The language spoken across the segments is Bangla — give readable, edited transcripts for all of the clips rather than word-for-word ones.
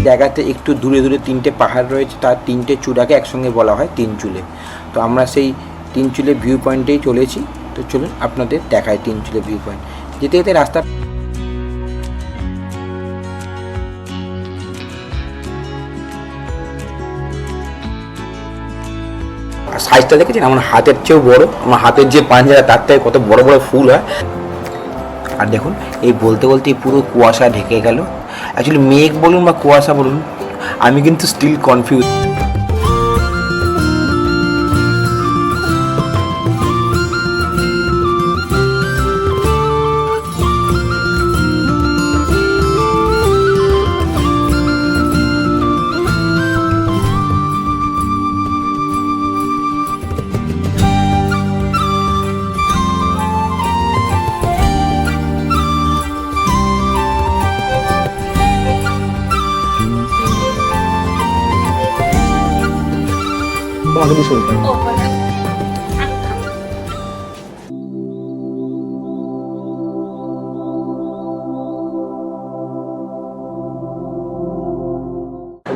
জায়গাতে একটু দূরে দূরে 3টে পাহাড় রয়েছে, তার 3টে চূড়াকে একসঙ্গে বলা হয় 3 চুলে। তো আমরা সেই 3 চুলে ভিউ পয়েন্টেই চলেছি। তো চলুন আপনাদের দেখায় 3 চুলে ভিউ পয়েন্ট। যেতে যেতে রাস্তা সাইজটা দেখেছেন, আমার হাতের চেয়েও বড়। আমার হাতের যে পাঞ্জারা তার থেকে কত বড় বড় ফুল হয়। আর দেখুন এই বলতে বলতে পুরো কুয়াশা ঢেকে গেল। অ্যাকচুয়ালি মেঘ বলুন বা কুয়াশা বলুন, আমি কিন্তু স্টিল কনফিউজ। তোমাকে দিয়ে শুরু করো।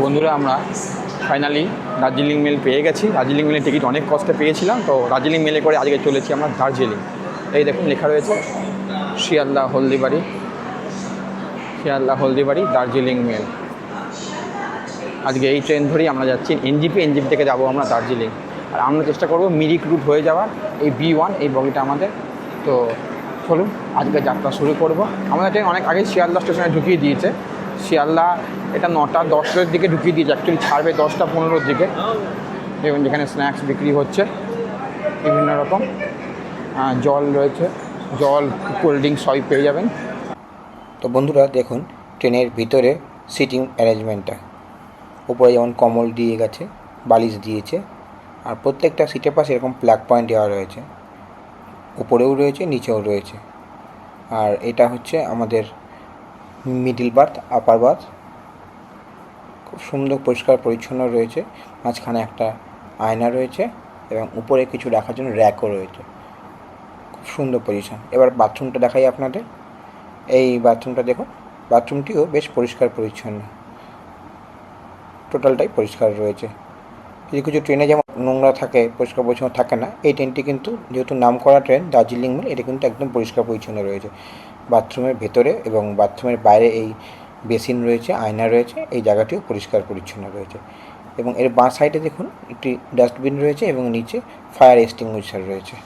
বন্ধুরা আমরা ফাইনালি দার্জিলিং মেল পেয়ে গেছি। দার্জিলিং মেলের টিকিট অনেক কষ্টে পেয়েছিলাম। তো দার্জিলিং মেলে করে আজকে চলেছি আমরা দার্জিলিং। এই দেখুন লেখা রয়েছে শিয়ালদা হলদিবাড়ি, শিয়ালদা হলদিবাড়ি দার্জিলিং মেল। আজকে এই ট্রেন ধরেই আমরা যাচ্ছি এনজিপি থেকে যাবো আমরা দার্জিলিং। আর আমরা চেষ্টা করব মিরিক রুট হয়ে যাওয়ার, এই B1 এই বগিটা আমাদের। তো চলুন আজকে যাত্রা শুরু করব। আমাদের ট্রেন অনেক আগেই শিয়ালদা স্টেশনে ঢুকিয়ে দিয়েছে। শিয়ালদা এটা 9টা 10-এর দিকে ঢুকিয়ে দিয়েছে, অ্যাকচুয়ালি ছাড়বে 10টা 15-র দিকে। এবং যেখানে স্ন্যাক্স বিক্রি হচ্ছে বিভিন্ন রকম, জল রয়েছে, জল কোল্ড ড্রিঙ্কস সবই পেয়ে যাবেন। তো বন্ধুরা দেখুন ট্রেনের ভিতরে সিটিং অ্যারেঞ্জমেন্টটা, উপরে যেমন কম্বল দিয়ে গেছে, বালিশ দিয়েছে, আর প্রত্যেকটা সিটের পাশে এরকম প্লাগ পয়েন্ট দেওয়া রয়েছে, উপরেও রয়েছে নিচেও রয়েছে। আর এটা হচ্ছে আমাদের মিডল বার্থ, আপার বার্থ। খুব সুন্দর পরিষ্কার পরিচ্ছন্ন রয়েছে। মাঝখানে একটা আয়না রয়েছে এবং উপরে কিছু রাখার জন্য র্যাকও রয়েছে। খুব সুন্দর পজিশন। এবার বাথরুমটা দেখাই আপনাদের। এই বাথরুমটা দেখুন, বাথরুমটিও বেশ পরিষ্কার পরিচ্ছন্ন, টোটালটাই পরিষ্কার রয়েছে। কিছু কিছু ট্রেনে যেমন নোংরা থাকে, পরিষ্কার পরিচ্ছন্ন থাকে না, এই ট্রেনটি কিন্তু যেহেতু নাম করা ট্রেন দার্জিলিং মেল, এটা কিন্তু একদম পরিষ্কার পরিচ্ছন্ন রয়েছে। বাথরুমের ভেতরে এবং বাথরুমের বাইরে এই বেসিন রয়েছে, আয়না রয়েছে, এই জায়গাটিও পরিষ্কার পরিচ্ছন্ন রয়েছে। এবং এর বাঁ সাইডে দেখুন একটি ডাস্টবিন রয়েছে এবং নিচে ফায়ার এক্সটিংগুইশার রয়েছে।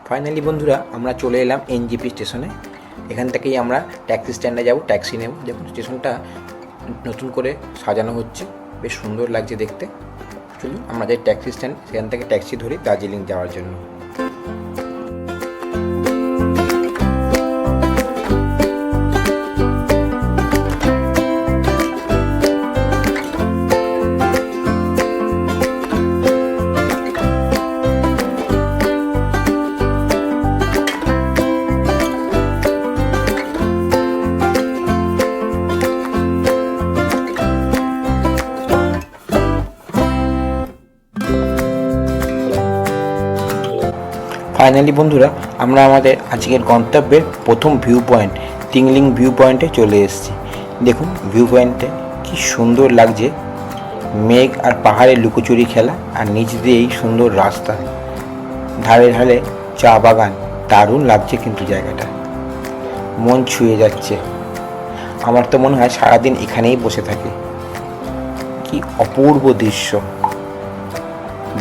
ফাইনালি বন্ধুরা আমরা চলে এলাম এনজিপি স্টেশনে। এখান থেকেই আমরা ট্যাক্সি স্ট্যান্ডে যাব, ট্যাক্সি নেব। দেখুন স্টেশনটা নতুন করে সাজানো হচ্ছে, বেশ সুন্দর লাগছে দেখতে। চলুন আমরা যাই ট্যাক্সি স্ট্যান্ড, সেখান থেকে ট্যাক্সি ধরি দার্জিলিং যাওয়ার জন্য। ফাইনালি বন্ধুরা আমরা আমাদের আজকের গন্তব্যের প্রথম ভিউ পয়েন্ট টিংলিং ভিউ পয়েন্টে চলে এসেছি। দেখুন ভিউ পয়েন্টে কি সুন্দর লাগছে, মেঘ আর পাহাড়ে লুকোচুরি খেলা, আর নিচ দিয়ে এই সুন্দর রাস্তা, ধারে ধারে চা বাগান। দারুণ লাগছে কিন্তু জায়গাটা, মন ছুঁয়ে যাচ্ছে। আমার তো মনে হয় সারাদিন এখানেই বসে থাকি। কি অপূর্ব দৃশ্য।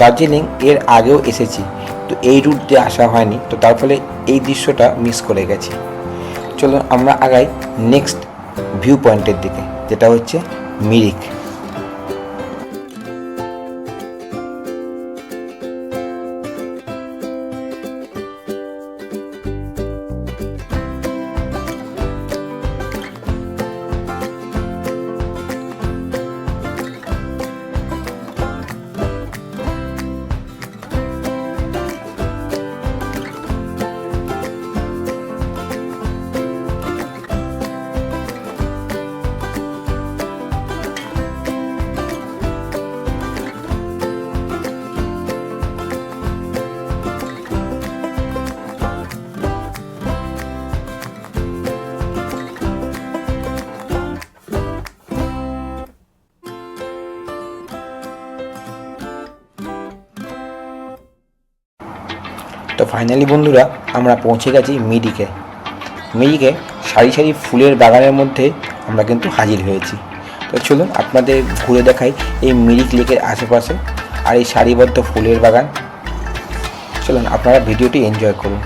দার্জিলিং এর আগেও এসেছি, তো এই রুট দিয়ে আসা হয়নি, তো তার ফলে এই দৃশ্যটা মিস করে গেছি। চলো আমরা আগাই নেক্সট ভিউ পয়েন্টের দিকে, যেটা হচ্ছে মিরিক। তো ফাইনালি বন্ধুরা আমরা পৌঁছে গেছি মিরিকে। মিরিকে সারি সারি ফুলের বাগানের মধ্যে আমরা কিন্তু হাজির হয়েছি। তো চলুন আপনাদের ঘুরে দেখাই এই মিরিক লেকের আশেপাশে আর এই সারিবদ্ধ ফুলের বাগান। চলুন আপনারা ভিডিওটি এনজয় করুন।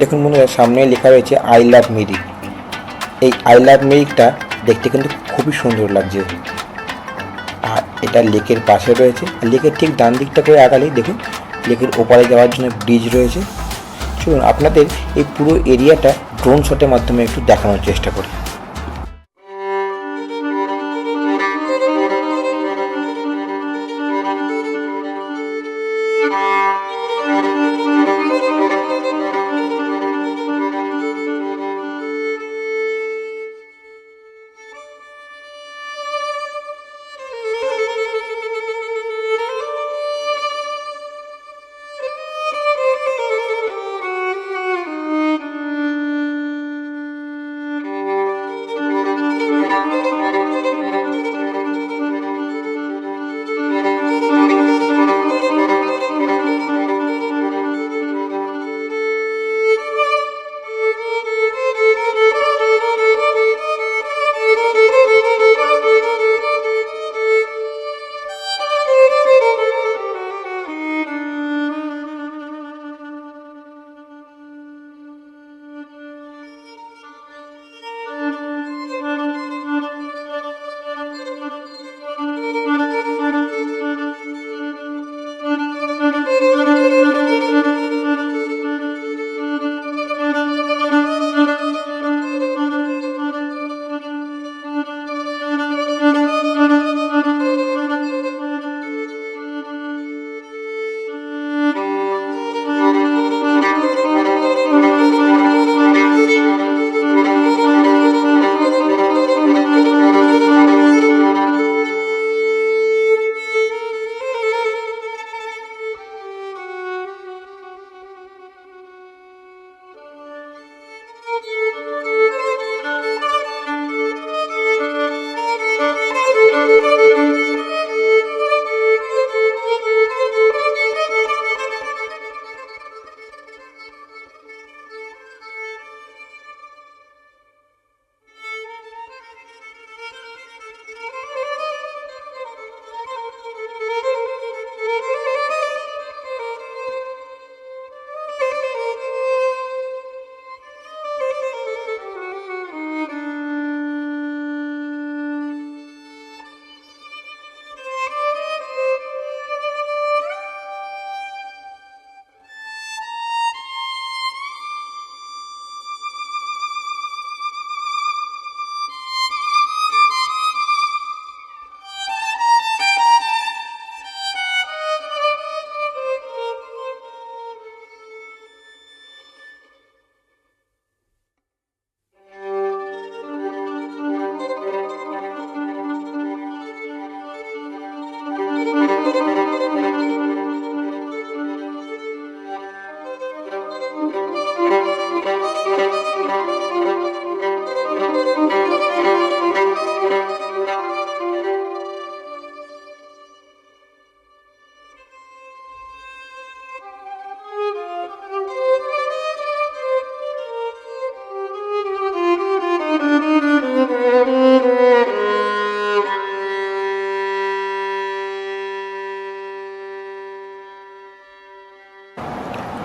দেখুন বন্ধুরা, সামনে লেখা রয়েছে আই লাভ মিরিক। এই আই লাভ মিরিকটা দেখতে কিন্তু খুবই সুন্দর লাগছে। আর এটা লেকের পাশে রয়েছে। লেকের ঠিক ডান দিকটা করে আগালেই দেখুন লেকের ওপারে যাওয়ার জন্য ব্রিজ রয়েছে। চলুন আপনাদের এই পুরো এরিয়াটা ড্রোন শটের মাধ্যমে একটু দেখানোর চেষ্টা করি।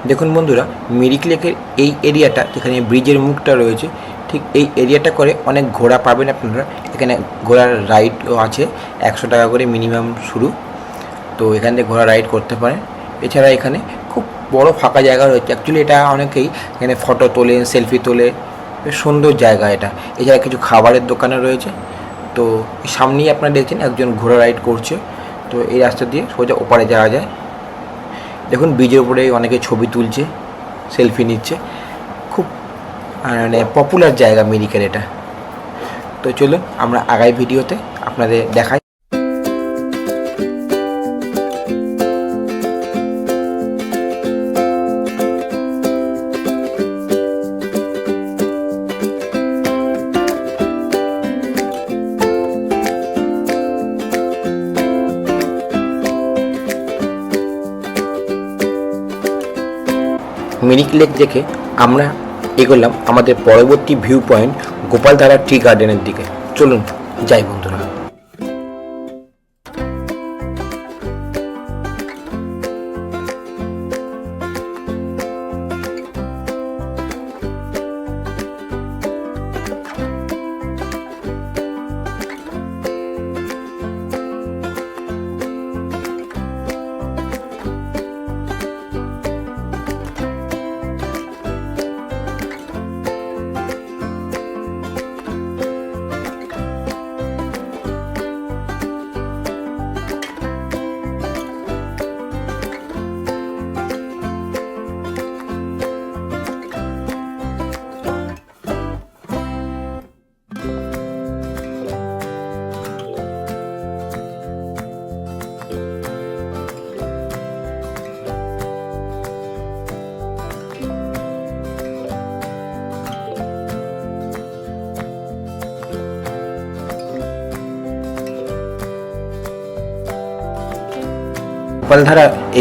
দেখুন বন্ধুরা, মিরিক লেকের এই এরিয়াটা যেখানে ব্রিজের মুখটা রয়েছে ঠিক ঠিক এই এরিয়াটা করে অনেক ঘোড়া পাবেন আপনারা। এখানে ঘোড়ার রাইডও আছে, 100 টাকা করে মিনিমাম শুরু। তো এখান থেকে ঘোড়া রাইড করতে পারেন। এছাড়া এখানে খুব বড় ফাঁকা জায়গা রয়েছে। অ্যাকচুয়ালি এটা অনেকেই এখানে ফটো তোলে, সেলফি তোলে, বেশ সুন্দর জায়গা এটা। এছাড়া কিছু খাবারের দোকানও রয়েছে। তো সামনেই আপনারা দেখছেন একজন ঘোড়া রাইড করছে। তো এই রাস্তা দিয়ে সোজা ওপারে যাওয়া যায়। দেখুন ব্রিজের উপরে অনেকে ছবি তুলছে, সেলফি নিচ্ছে। খুব মানে পপুলার জায়গা মিরিকের এটা। তো চলুন আমরা আগাই ভিডিওতে আপনাদের দেখাই। মিরিক লেক দেখে আমরা এগোলাম আমাদের পরবর্তী ভিউ পয়েন্ট গোপালধারা টি গার্ডেনের দিকে। চলুন যাই বন্ধুরা।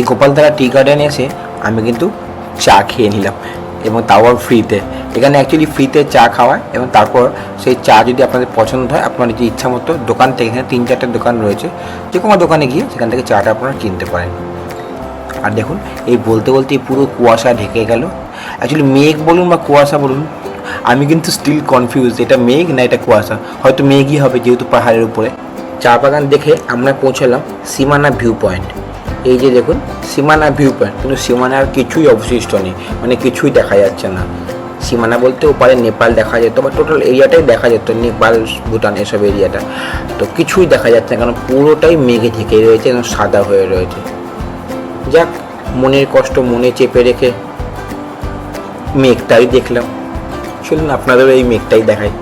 গোপালধারা টি গার্ডেনে এসে আমি কিন্তু চা খেয়ে নিলাম, এবং তাও ফ্রিতে। এখানে অ্যাকচুয়ালি ফ্রিতে চা খাওয়ায়, এবং তারপর সেই চা যদি আপনাদের পছন্দ হয় আপনার যে ইচ্ছা মতো দোকান থেকে, এখানে 3-4টা দোকান রয়েছে, যে কোনো দোকানে গিয়ে সেখান থেকে চাটা আপনারা কিনতে পারেন। আর দেখুন এই বলতে বলতে পুরো কুয়াশা ঢেকে গেল। অ্যাকচুয়ালি মেঘ বলুন বা কুয়াশা বলুন, আমি কিন্তু স্টিল কনফিউজ এটা মেঘ না এটা কুয়াশা। হয়তো মেঘই হবে যেহেতু পাহাড়ের উপরে। চা বাগান দেখে আমরা পৌঁছালাম সীমানা ভিউ পয়েন্ট। এই যে দেখুন সীমানা ভিউ পয়েন্ট, কিন্তু সীমানার কিছুই অবশিষ্ট নেই, মানে কিছুই দেখা যাচ্ছে না। সীমানা বলতে ওপারে নেপাল দেখা যেত, বা টোটাল এরিয়াটাই দেখা যেত, নেপাল, ভুটান এসব এরিয়াটা। তো কিছুই দেখা যাচ্ছে না, কারণ পুরোটাই মেঘে ঢেকে রয়েছে এবং সাদা হয়ে রয়েছে। যাক, মনের কষ্ট মনে চেপে রেখে মেঘটাই দেখলাম। চলুন আপনাদেরও এই মেঘটাই দেখাই।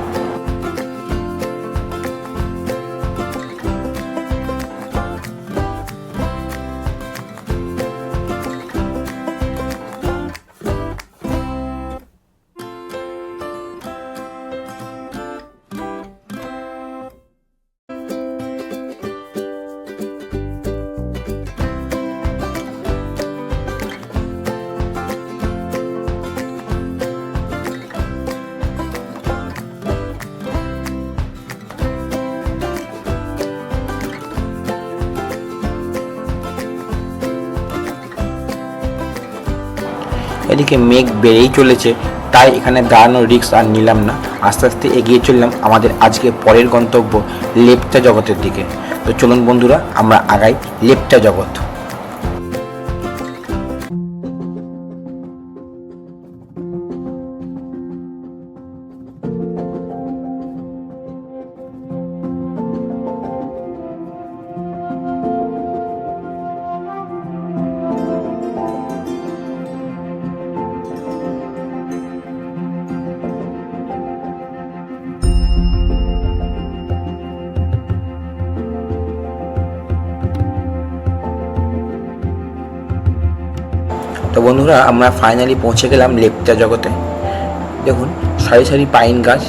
এদিকে মেঘ বেড়েই চলেছে, তাই এখানে দাঁড়ানোর রিস্ক আর নিলাম না। আস্তে আস্তে এগিয়ে চললাম আমাদের আজকে পরের গন্তব্য লেপচা জগতের দিকে। তো চলুন বন্ধুরা আমরা আগাই লেপচা জগৎ। তো বন্ধুরা আমরা ফাইনালি পৌঁছে গেলাম লেপচা জগতে। দেখুন সারি সারি পাইন গাছ,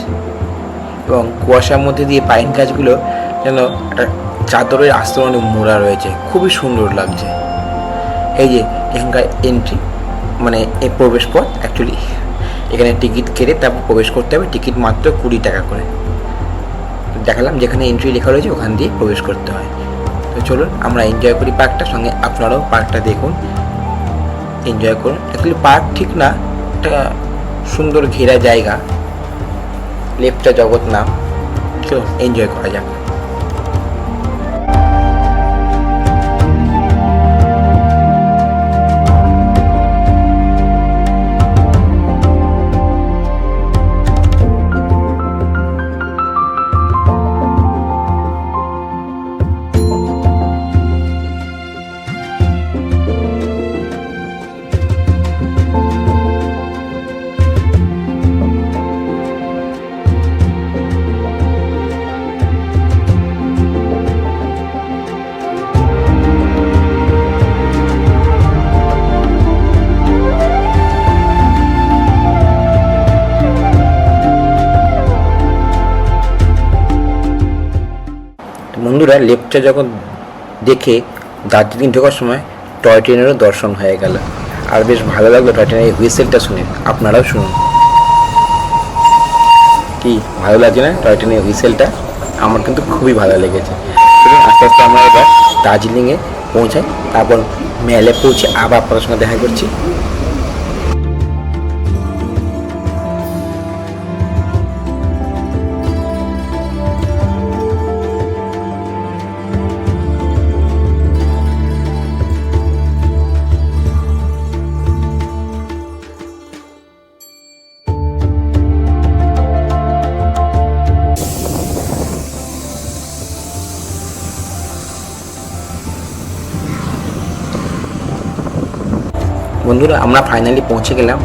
এবং কুয়াশার মধ্যে দিয়ে পাইন গাছগুলো যেন একটা চাদরের আস্তরণে মোড়া রয়েছে, খুবই সুন্দর লাগছে। এই যে এখানকার এন্ট্রি, মানে এই প্রবেশ পথ। অ্যাকচুয়ালি এখানে টিকিট কেটে তারপর প্রবেশ করতে হবে, টিকিট মাত্র 20 টাকা করে। দেখালাম যেখানে এন্ট্রি লেখা রয়েছে ওখান দিয়ে প্রবেশ করতে হয়। তো চলুন আমরা এনজয় করি পার্কটা, সঙ্গে আপনারাও পার্কটা দেখুন, এনজয় করুন। অ্যাকচুয়ালি পার্ক ঠিক না, একটা সুন্দর ঘেরা জায়গা, লেপচা জগৎ নাম। চলুন এনজয় করা যাক। বন্ধুরা, লেপচা জগৎ দেখে দার্জিলিং ঢোকার সময় টয় ট্রেনেরও দর্শন হয়ে গেল। আর বেশ ভালো লাগলো টয় ট্রেনের এই হুইসেলটা শুনে। আপনারাও শুনুন। কি ভালো লাগছে না টয় ট্রেনের হুইসেলটা? আমার কিন্তু খুবই ভালো লেগেছে। আস্তে আস্তে আমরা এবার দার্জিলিংয়ে পৌঁছাই, তারপর মেলে পৌঁছে আবার আপনাদের সঙ্গে দেখা করছি। বন্ধুরা, আমরা ফাইনালি পৌঁছে গেলাম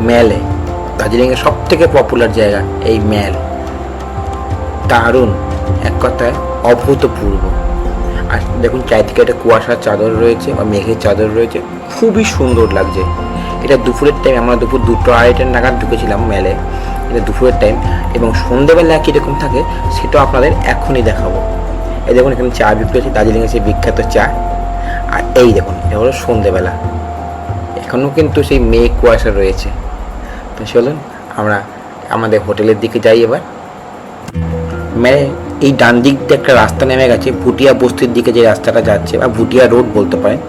মেলে। দার্জিলিংয়ের সব থেকে পপুলার জায়গা এই মেল। দারুণ, এক কথায় অভূতপূর্ব। আর দেখুন চারিদিকে একটা কুয়াশার চাদর রয়েছে বা মেঘের চাদর রয়েছে, খুবই সুন্দর লাগছে। এটা দুপুরের টাইম, আমরা দুপুর 2-2:30 নাগাদ ঢুকেছিলাম মেলে। এটা দুপুরের টাইম, এবং সন্ধ্যেবেলা কীরকম থাকে সেটাও আপনাদের এখনই দেখাবো। এই দেখুন এখানে চা বিক্রি হচ্ছে, দার্জিলিংয়ের সেই বিখ্যাত চা। আর এই দেখুন এটা হলো সন্ধ্যেবেলা, এখনও কিন্তু সেই মেঘ কুয়াশা রয়েছে। তো চলুন আমরা আমাদের হোটেলের দিকে যাই এবার। মানে এই ডান দিক দিয়ে একটা রাস্তা নেমে গেছে ভুটিয়া বস্তির দিকে, যে রাস্তাটা যাচ্ছে বা ভুটিয়া রোড বলতে পারেন।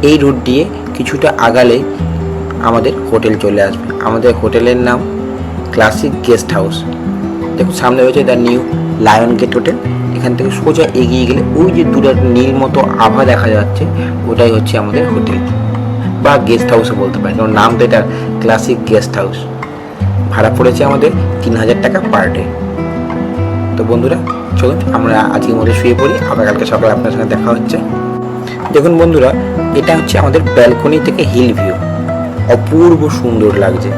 এই রোড দিয়ে কিছুটা আগালে আমাদের হোটেল চলে আসবে। আমাদের হোটেলের নাম ক্লাসিক গেস্ট হাউস। দেখুন সামনে রয়েছে the New Lion Gate Hotel. এখান থেকে সোজা এগিয়ে গেলে ওই যে দূরের নীল মতো আভা দেখা যাচ্ছে, ওটাই হচ্ছে আমাদের হোটেল বা গেস্ট হাউসও বলতে পারেন, কারণ নাম তো এটা ক্লাসিক গেস্ট হাউস। ভাড়া পড়েছে আমাদের 3000 টাকা পার ডে। তো বন্ধুরা চলুন আমরা আজকের মধ্যে শুয়ে পড়ি, আবার কালকে সকালে আপনার সঙ্গে দেখা হচ্ছে। দেখুন বন্ধুরা, এটা হচ্ছে আমাদের ব্যালকনি থেকে হিল ভিউ, অপূর্ব সুন্দর লাগছে।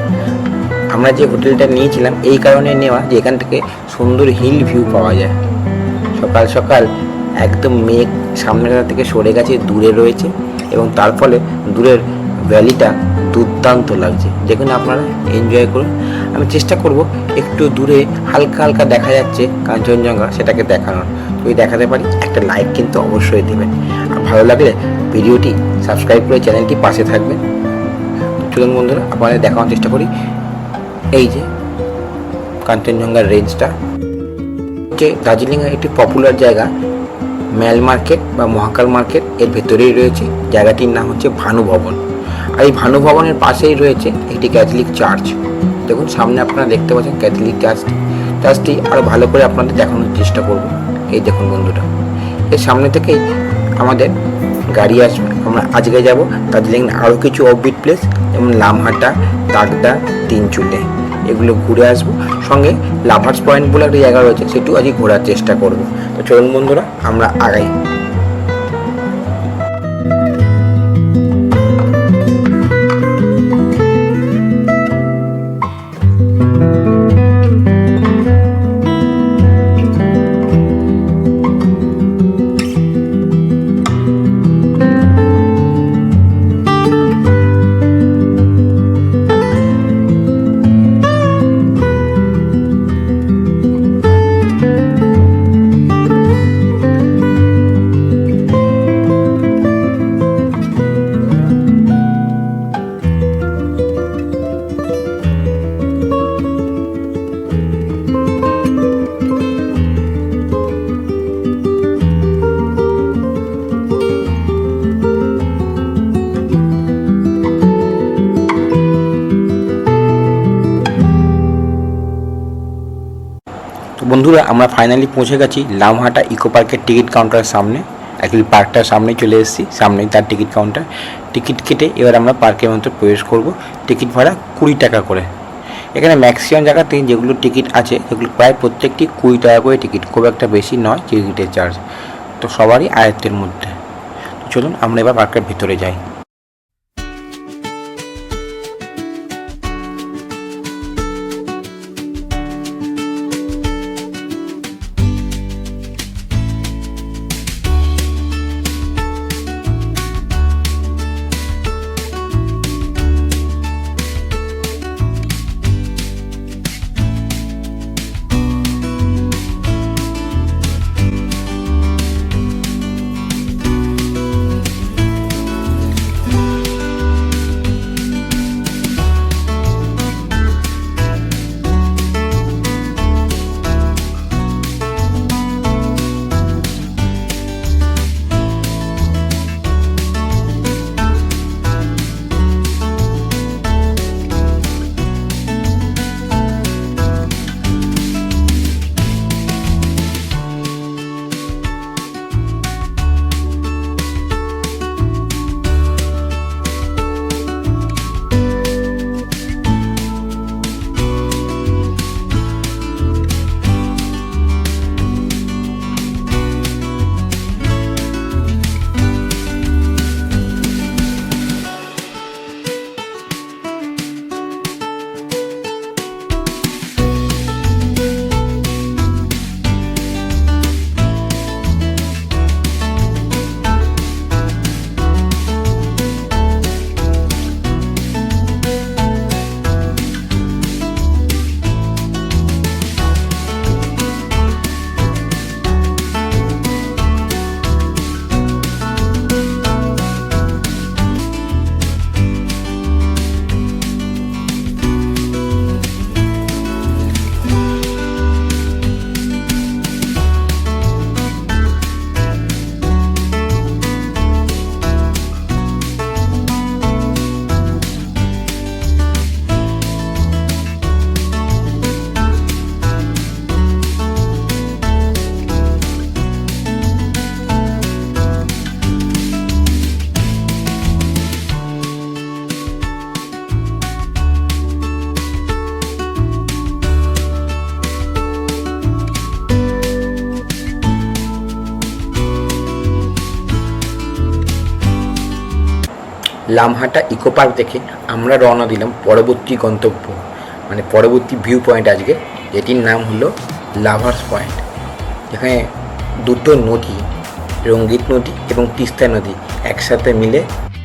আমরা যে হোটেলটা নিয়েছিলাম এই কারণে নেওয়া যে এখান থেকে সুন্দর হিল ভিউ পাওয়া যায়। সকাল সকাল একদম মেঘ সামনেটা থেকে সরে গেছে, দূরে রয়েছে, এবং তার ফলে দূরের ভ্যালিটা দুর্দান্ত লাগছে। দেখুন আপনারা এনজয় করুন। আমি চেষ্টা করব একটু দূরে হালকা হালকা দেখা যাচ্ছে কাঞ্চনজঙ্ঘা, সেটাকে দেখানোর। যদি দেখাতে পারি একটা লাইক কিন্তু অবশ্যই দেবেন, আর ভালো লাগলে ভিডিওটি সাবস্ক্রাইব করে চ্যানেলটি পাশে থাকবেন। চলুন বন্ধুরা আপনাদের দেখানোর চেষ্টা করি। এই যে কাঞ্চনজঙ্ঘার রেঞ্জটা হচ্ছে দার্জিলিংয়ের একটি পপুলার জায়গা, মেল মার্কেট বা মহাকাল মার্কেট, এর ভেতরেই রয়েছে। জায়গাটির নাম হচ্ছে ভানু ভবন। আর এই ভানু ভবনের পাশেই রয়েছে একটি ক্যাথলিক চার্চ। দেখুন সামনে আপনারা দেখতে পাচ্ছেন ক্যাথলিক চার্চটি আরও ভালো করে আপনাদের দেখানোর চেষ্টা করব। এই দেখুন বন্ধুরা, এর সামনে থেকেই আমাদের গাড়ি আসবে। আমরা আজকে যাব দার্জিলিং আরও কিছু অফবিট প্লেস, যেমন লামহাটা, তাকদা, তিনচুলে, এগুলো ঘুরে আসবো। সঙ্গে লাভার্স পয়েন্ট বলে একটা জায়গা রয়েছে, সেটু আজকে ঘোরার চেষ্টা করব। তো চলুন বন্ধুরা আমরা আগাই। বন্ধুরা আমরা ফাইনালি পৌঁছে গেছি লামহাটা ইকো পার্কের টিকিট কাউন্টারের সামনে। অ্যাকচুয়ালি পার্কটার সামনেই চলে এসেছি, সামনেই তার টিকিট কাউন্টার। টিকিট কেটে এবার আমরা পার্কের মধ্যে প্রবেশ করব। টিকিট ভাড়া 20 টাকা করে। এখানে ম্যাক্সিমাম জায়গাতে যেগুলো টিকিট আছে সেগুলো প্রায় প্রত্যেকটি 20 টাকা করে টিকিট, খুব একটা বেশি নয় টিকিটের চার্জ। তো সবারই আয়ত্তের মধ্যে। তো চলুন আমরা এবার পার্কের ভিতরে যাই। লামহাটা ইকো পার্ক দেখে আমরা রওনা দিলাম পরবর্তী গন্তব্য, মানে পরবর্তী ভিউ পয়েন্ট আজকে, যেটির নাম হলো লাভার্স পয়েন্ট। যেখানে দুটো নদী, রঙ্গিত নদী এবং তিস্তা নদী একসাথে মিলে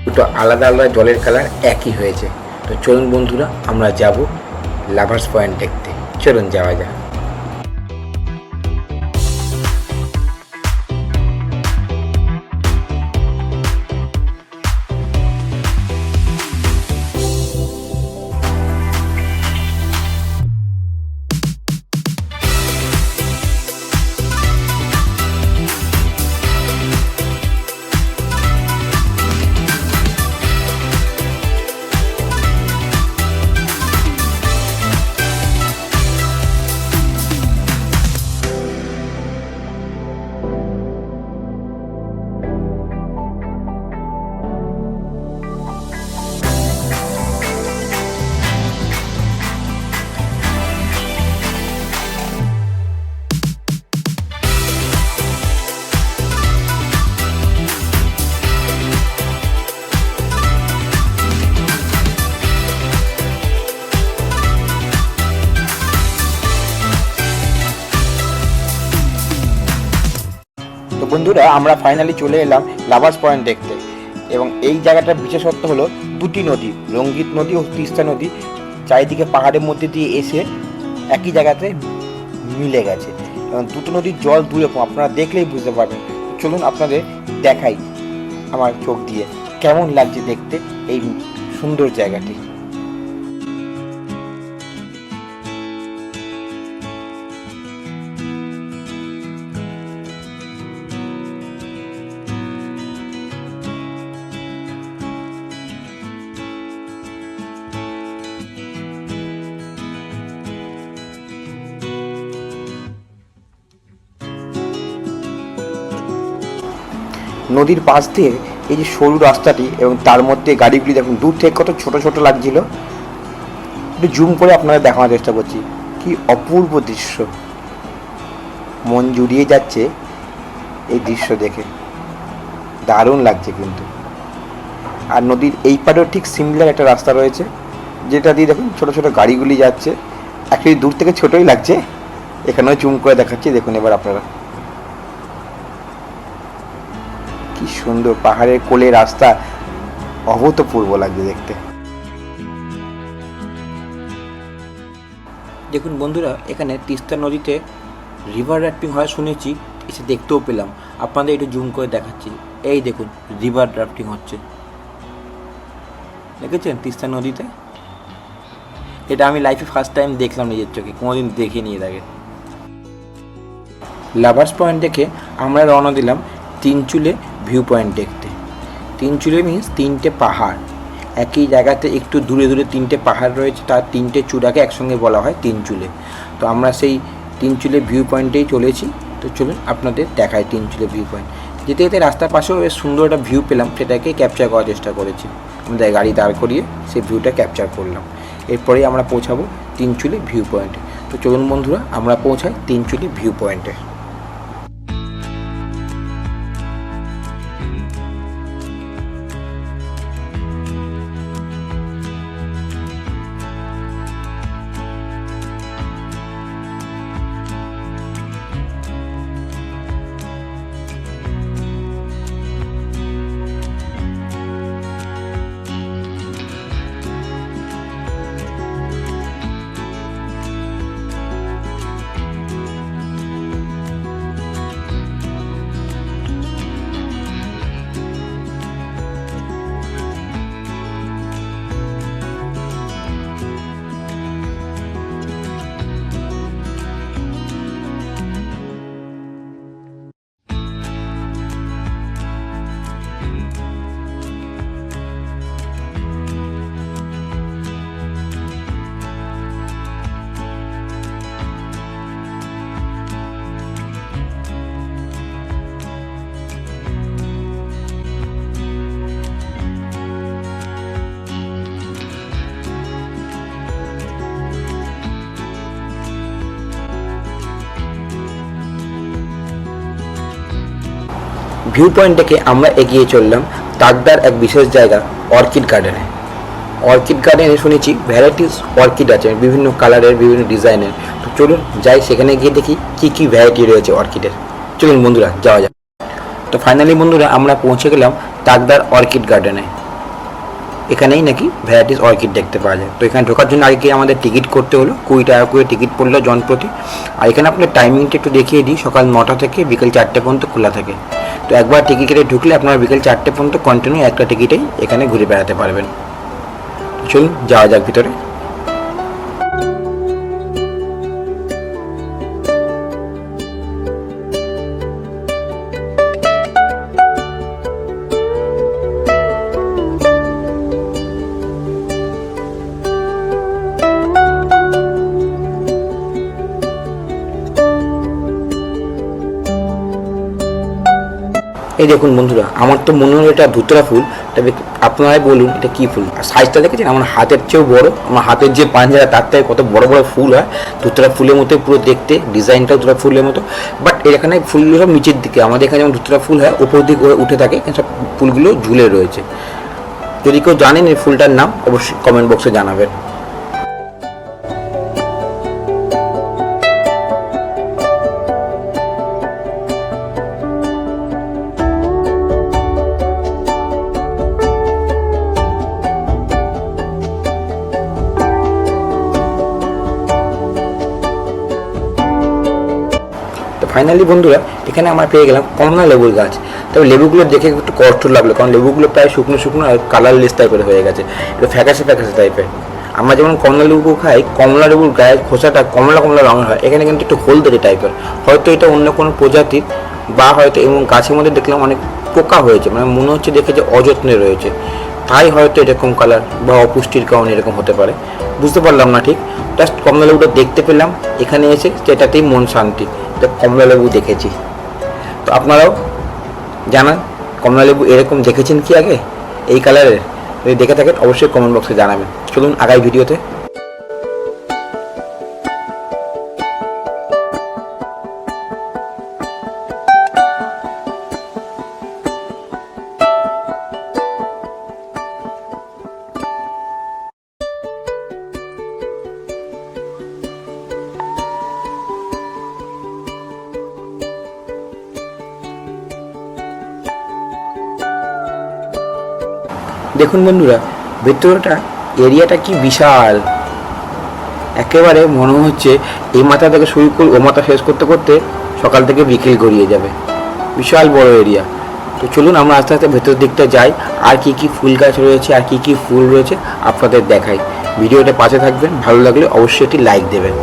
দুটো আলাদা আলাদা জলের কালার একই হয়েছে। তো চলুন বন্ধুরা আমরা যাব লাভার্স পয়েন্ট দেখতে। চলুন যাওয়া যাক। তো বন্ধুরা আমরা ফাইনালি চলে এলাম লাভার্স পয়েন্ট দেখতে। এবং এই জায়গাটার বিশেষত্ব হলো দুটি নদী, রঙ্গিত নদী ও তিস্তা নদী চারিদিকে পাহাড়ের মধ্যে দিয়ে এসে একই জায়গাতে মিলে গেছে। এবং দুটো নদীর জল দুরকম, আপনারা দেখলেই বুঝতে পারবেন। চলুন আপনাদের দেখাই আমার চোখ দিয়ে কেমন লাগছে দেখতে এই সুন্দর জায়গাটি। নদীর পাশ দিয়ে এই যে সরু রাস্তাটি এবং তার মধ্যে গাড়িগুলি দেখুন দূর থেকে কত ছোট ছোট লাগছিল। একটু জুম করে আপনাদের দেখানোর চেষ্টা করছি, কি অপূর্ব দৃশ্য, মন জুড়িয়ে যাচ্ছে এই দৃশ্য দেখে, দারুণ লাগছে কিন্তু। আর নদীর এই পাড়েও ঠিক সিমিলার একটা রাস্তা রয়েছে, যেটা দিয়ে দেখুন ছোট ছোট গাড়িগুলি যাচ্ছে। অ্যাকচুয়ালি দূর থেকে ছোটই লাগছে, এখানেও জুম করে দেখাচ্ছি, দেখুন এবার আপনারা কি সুন্দর পাহাড়ের কোলে রাস্তা, অভূতপূর্ব লাগছে দেখতে। দেখুন বন্ধুরা, এখানে তিস্তা নদীতে রিভার রাফটিং হয় শুনেছি, এসে দেখতেও পেলাম। আপনাদের একটু জুম করে দেখাচ্ছি, এই দেখুন রিভার রাফটিং হচ্ছে, দেখেছেন তিস্তা নদীতে। এটা আমি লাইফে ফার্স্ট টাইম দেখলাম নিজের চোখে, কোনোদিন দেখিনি এর আগে। লাভার্স পয়েন্ট দেখে আমরা রওনা দিলাম তিনচুলে ভিউ পয়েন্ট দেখতে। তিনচুলে মিন্স তিনটে পাহাড়, একই জায়গাতে একটু দূরে দূরে তিনটে পাহাড় রয়েছে, তার তিনটে চূড়াকে একসঙ্গে বলা হয় তিনচুলে। তো আমরা সেই তিনচুলে ভিউ পয়েন্টেই চলেছি। তো চলুন আপনাদের দেখায় তিনচুলে ভিউ পয়েন্ট। যেতে যেতে রাস্তার পাশেও বেশ সুন্দর একটা ভিউ পেলাম, সেটাকে ক্যাপচার করার চেষ্টা করেছি। আমাদের গাড়ি দাঁড় করিয়ে সেই ভিউটা ক্যাপচার করলাম। এরপরেই আমরা পৌঁছাবো তিনচুলে ভিউ পয়েন্টে। তো চলুন বন্ধুরা, আমরা পৌঁছাই তিনচুলে ভিউ পয়েন্টে। ভিউ পয়েন্ট থেকে আমরা এগিয়ে চললাম তাকদার এক বিশেষ জায়গা অর্কিড গার্ডেনে। অর্কিড গার্ডেনে শুনেছি ভ্যারাইটিস অর্কিড আছে, বিভিন্ন কালারের, বিভিন্ন ডিজাইনের। তো চলুন যাই, সেখানে গিয়ে দেখি কী কী ভ্যারাইটি রয়েছে অর্কিডের। চলুন বন্ধুরা যাওয়া যাক। তো ফাইনালি বন্ধুরা আমরা পৌঁছে গেলাম তাকদার অর্কিড গার্ডেনে। এখানেই নাকি ভ্যারাইটিস অর্কিড দেখতে পাওয়া যায়। তো এখানে ঢোকার জন্য আগে আমাদের টিকিট করতে হলো, 20 টাকা করে টিকিট পড়লো জনপ্রতি। আর এখানে আপনার টাইমিংটা একটু দেখিয়ে দিই, সকাল 9টা থেকে বিকেল 4টে পর্যন্ত খোলা থাকে। তো একবার টিকিট কেটে ঢুকলে আপনারা বিকেল 4টে পর্যন্ত কন্টিনিউ একটা টিকিটেই এখানে ঘুরে বেড়াতে পারবেন। চলুন যাওয়া যাক ভিতরে। এই দেখুন বন্ধুরা, আমার তো মনে হলো এটা ধুতরা ফুল, তবে আপনারাই বলুন এটা কী ফুল। আর সাইজটা দেখেছেন, আমার হাতের চেয়েও বড়, আমার হাতের যে পাঞ্জারা তার থেকে কত বড় বড় ফুল হয়। ধুতরা ফুলের মতো পুরো দেখতে, ডিজাইনটাও ধুতরা ফুলের মতো। বাট এখানে ফুলগুলো সব নিচের দিকে, আমাদের এখানে যেমন ধুতরা ফুল হয় উপর দিকে উঠে থাকে, সব ফুলগুলো ঝুলে রয়েছে। যদি কেউ জানেন এই ফুলটার নাম, অবশ্যই কমেন্ট বক্সে জানাবেন। ফাইনালি বন্ধুরা, এখানে আমরা পেয়ে গেলাম কমলা লেবুর গাছ। তবে লেবুগুলো দেখে একটু কষ্ট লাগলো, কারণ লেবুগুলো প্রায় শুকনো শুকনো আর কালারলেস টাইপের হয়ে গেছে, একটু ফ্যাকাশে ফ্যাকাশে টাইপের। আমরা যেমন কমলা লেবু খাই, কমলা লেবুর গায়ের খোসাটা কমলা কমলা রঙের হয়, এখানে কিন্তু একটু হলদেটে টাইপের। হয়তো এটা অন্য কোনো প্রজাতির, বা হয়তো এবং গাছের মধ্যে দেখলাম অনেক পোকা হয়েছে, মানে মনে হচ্ছে দেখে যে অযত্নে রয়েছে, তাই হয়তো এরকম কালার, বা অপুষ্টির কারণে এরকম হতে পারে, বুঝতে পারলাম না ঠিক। জাস্ট কমলা লেবুটা দেখতে পেলাম এখানে এসে, সেটাতেই মন শান্তি, কমলা লেবু দেখেছি। তো আপনারাও জানান কমলালেবু এরকম দেখেছেন কি আগে এই কালারের? যদি দেখে থাকেন অবশ্যই কমেন্ট বক্সে জানাবেন। চলুন আগামী ভিডিওতে। দেখুন বন্ধুরা, ভেতরটা এরিয়াটা কি বিশাল, একেবারে মনে হচ্ছে এই মাথা থেকে শুরু করে ও মাথা শেষ করতে করতে সকাল থেকে বিকেল গড়িয়ে যাবে। বিশাল বড় এরিয়া। তো চলুন আমরা আস্তে আস্তে ভেতর দিকটা যাই, আর কি কি ফুল গাছ রয়েছে আর কি কি ফুল রয়েছে আপনাদের দেখাই। ভিডিওটা পাশে থাকবেন, ভালো লাগলে অবশ্যই একটি লাইক দেবেন।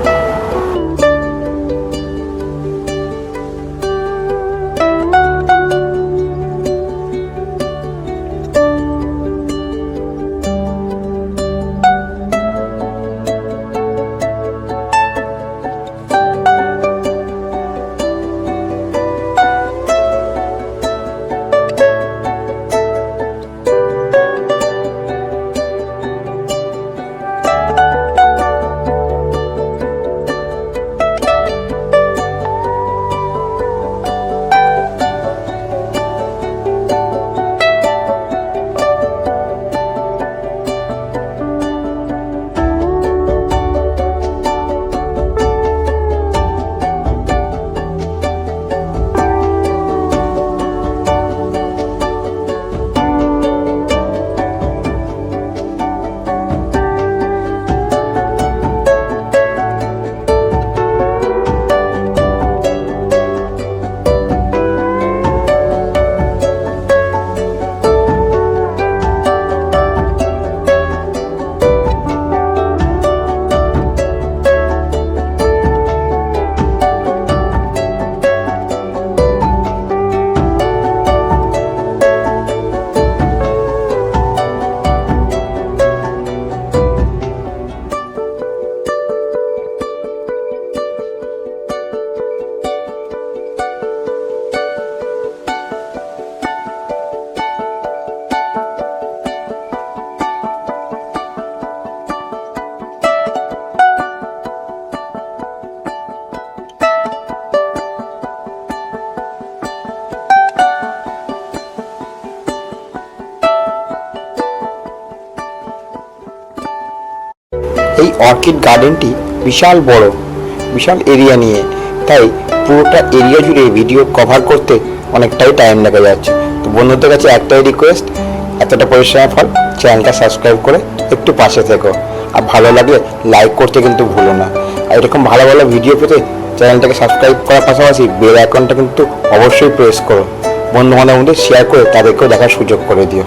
এই অর্কিড গার্ডেনটি বিশাল বড়, বিশাল এরিয়া নিয়ে, তাই পুরোটা এরিয়া জুড়ে ভিডিও কভার করতে অনেকটাই টাইম লেগে যাচ্ছে। তো বন্ধুদের কাছে একটাই রিকোয়েস্ট, এতটা পরিশ্রমের ফল চ্যানেলটা সাবস্ক্রাইব করে একটু পাশে থেকো, আর ভালো লাগলে লাইক করতে কিন্তু ভুলো না। আর এরকম ভালো ভালো ভিডিও পেতে চ্যানেলটাকে সাবস্ক্রাইব করার পাশাপাশি বেল আইকনটা কিন্তু অবশ্যই প্রেস করো। বন্ধু বান্ধবের মধ্যে শেয়ার করে তাদেরকেও দেখার সুযোগ করে দিও।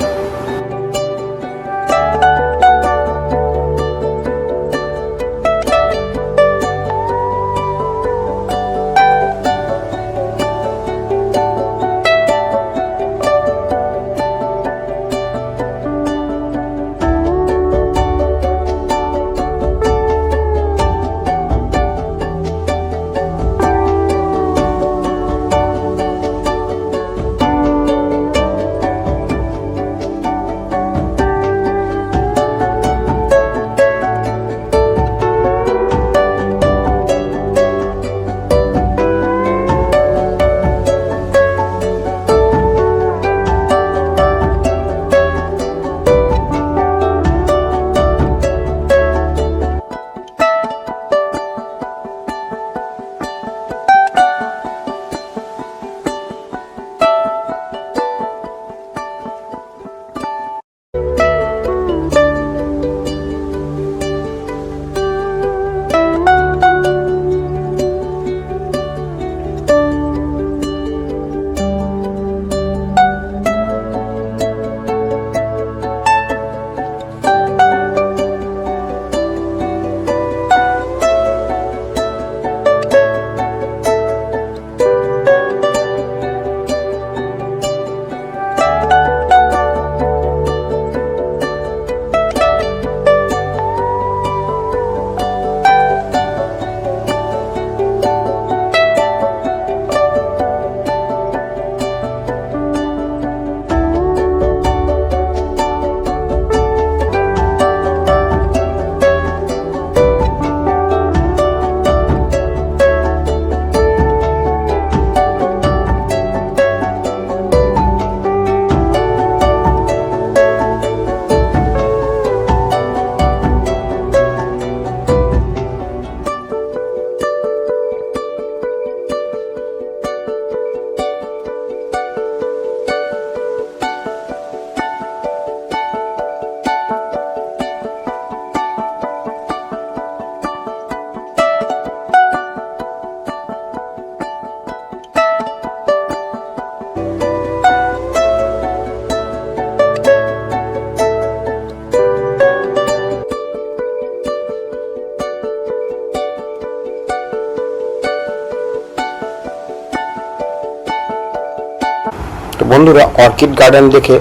বন্ধুরা, অর্কিড গার্ডেন দেখে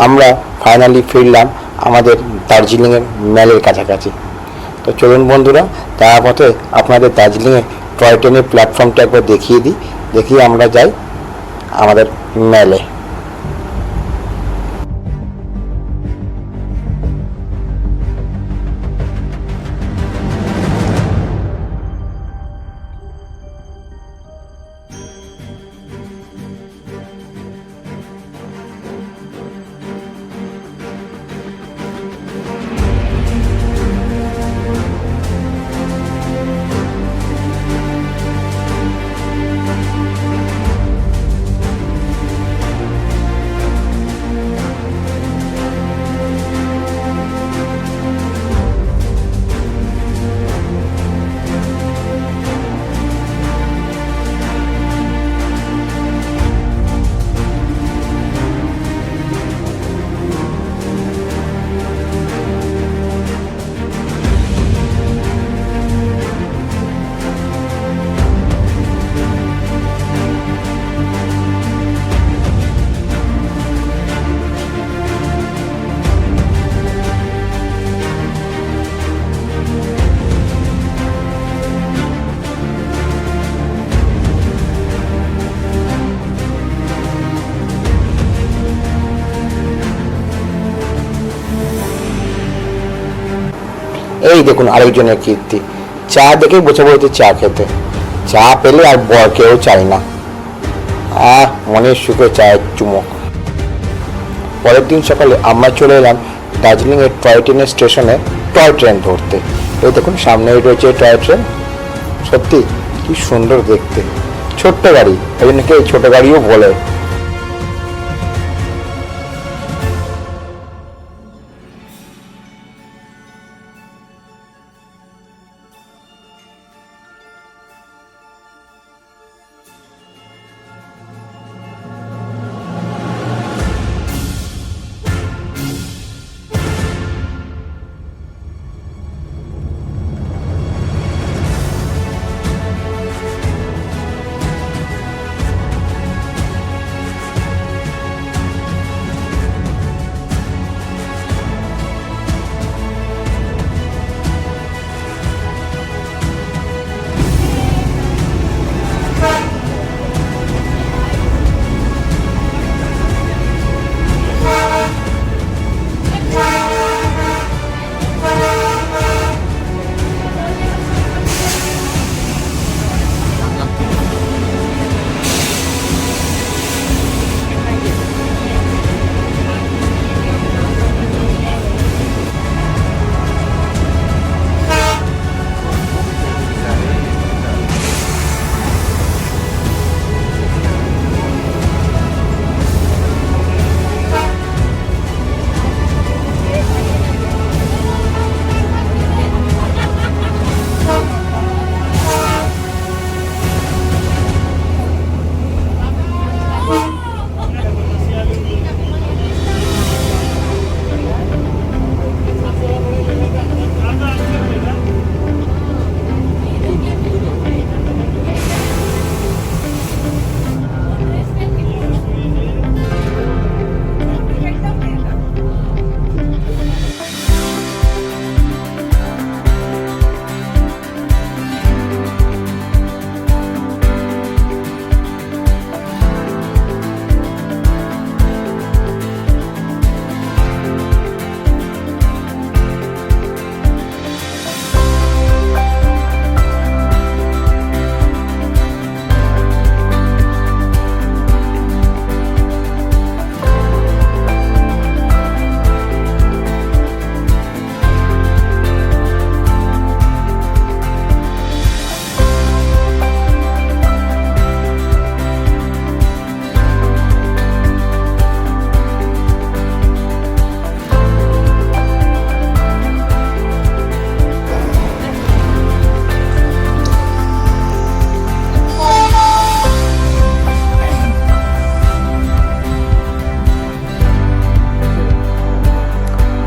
আমরা ফাইনালি ফিরলাম আমাদের দার্জিলিংয়ের ম্যালের কাছাকাছি। তো চলুন বন্ধুরা, তার পথে আপনাদের দার্জিলিংয়ের টয় ট্রেনের প্ল্যাটফর্মটা একবার দেখিয়ে দিই, দেখিয়ে আমরা যাই আমাদের ম্যালে। এই দেখুন আরেকজনের কীর্তি, চা দেখে বসে পড়েছে চা খেতে। চা পেলে আর বরকেও চাই না, মনের সুখে চায়ের চুমুক। পরের দিন সকালে আমরা চলে এলাম দার্জিলিংয়ের টয় ট্রেনের স্টেশনে টয় ট্রেন ধরতে। এই দেখুন সামনেই রয়েছে টয় ট্রেন, সত্যি কি সুন্দর দেখতে, ছোট্ট গাড়ি, ওই জন্য কি ছোট গাড়িও বলে।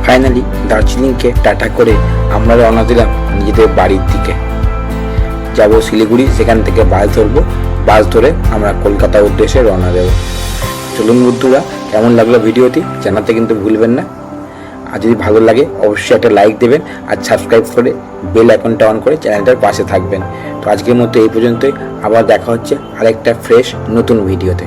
ফাইনালি দার্জিলিংকে টাটা করে আমরা রওনা দিলাম নিজেদের বাড়ির দিকে। যাব শিলিগুড়ি, সেখান থেকে বাস ধরবো, বাস ধরে আমরা কলকাতা উদ্দেশ্যে রওনা দেব। চলুন বন্ধুরা, কেমন লাগলো ভিডিওটি জানাতে কিন্তু ভুলবেন না। আর যদি ভালো লাগে অবশ্যই একটা লাইক দেবেন আর সাবস্ক্রাইব করে বেল আইকনটা অন করে চ্যানেলটার পাশে থাকবেন। তো আজকের মতো এই পর্যন্তই, আবার দেখা হচ্ছে আরেকটা ফ্রেশ নতুন ভিডিওতে।